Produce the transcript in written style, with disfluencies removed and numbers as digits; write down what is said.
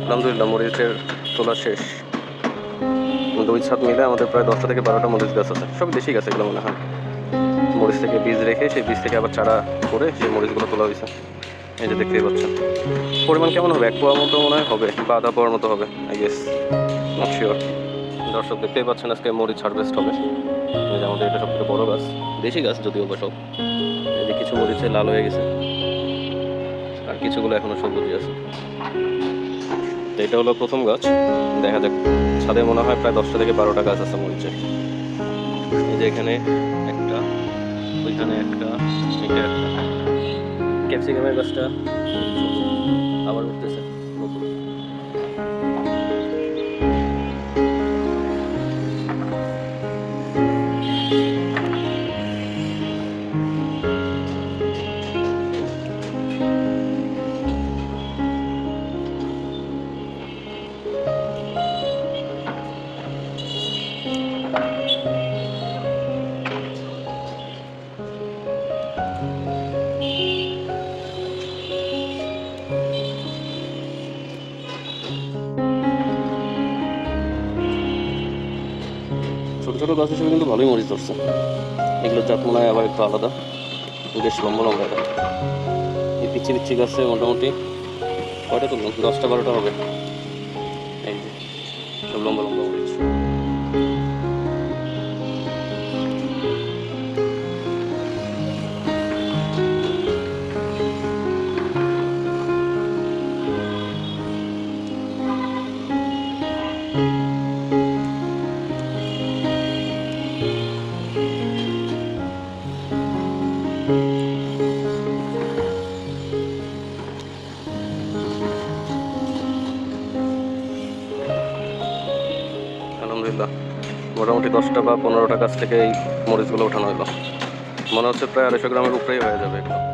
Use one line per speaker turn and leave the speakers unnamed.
আলহামদুলিল্লাহ মরিচের তোলা শেষ। 2 ছাদ মিলে আমাদের প্রায় 10টা থেকে 12টা মরিচ গাছ আছে, সব দেশি গাছ এগুলো মনে হয়। মরিচ থেকে বীজ রেখে সেই বীজ থেকে আবার চারা করে সেই মরিচগুলো তোলা হয়েছে। এই যে দেখতেই পাচ্ছেন। পরিমাণ কেমন হবে, 1 পোয়ার মতো মনে হয় হবে বা আধা পোয়ার মতো হবে, আই গেস, নট শিওর। দর্শক দেখতেই পাচ্ছেন আজকে মরিচ হারভেস্ট হবে। এই যে আমাদের এটা সবথেকে বড় গাছ, দেশি গাছ যদিও বা সব। এই যে কিছু মরিচে লাল হয়ে গেছে আর কিছুগুলো এখনো সবুজই আছে। তো এটা হলো প্রথম গাছ, দেখা যাক। ছাদে মনে হয় প্রায় 10টা থেকে 12টা গাছ আছে মরিচের। এই যে এখানে একটা, ওইখানে একটা, এটা একটা। ক্যাপসিকামের গাছটা আবার উঠতেছে নতুন। ছোট ছোট গাছ হিসেবে কিন্তু ভালোই মরিচ ধরছে। এগুলোর জাত মনে হয় আবার একটু আলাদা, বেশ লম্বা লম্বা। এটা এই পিচ্ছি পিচ্ছি গাছে মোটামুটি কয়টা তুললাম, 10টা 12টা হবে। এই যে সব লম্বা লম্বা মরিচ। আলহামদুলিল্লাহ মোটামুটি 10টা বা 15টা গাছ থেকে এই মরিচগুলো ওঠানো হলো। মনে হচ্ছে প্রায় 250 গ্রামের উপরেই হয়ে যাবে এগুলো।